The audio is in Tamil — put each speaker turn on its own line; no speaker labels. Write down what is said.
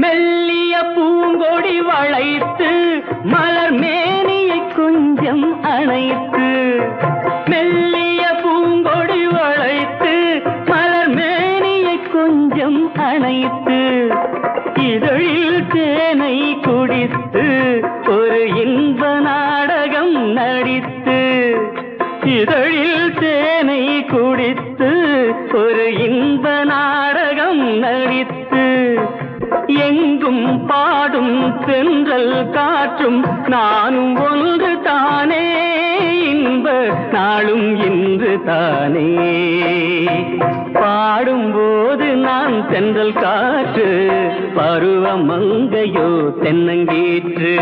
மெல்லிய பூங்கொடி வளைத்து மலர் மேனியை கொஞ்சம் அணைத்து, மெல்லிய பூங்கொடி வளைத்து மலர் மேனியை கொஞ்சம் அணைத்து, இதழில் தேனை குடித்து ஒரு இன்ப நாடகம் நடித்து, இதழில் தேனை குடித்து ஒரு இன்ப நாடகம் நடித்து, எங்கும் பாடும் தென்றல் காற்றும் நானும் ஒன்று தானே, இன்ப நாளும் இன்று தானே. பாடும்போது நான் தென்றல் காற்று, பருவ மங்கையோ தென்னங்கீற்று.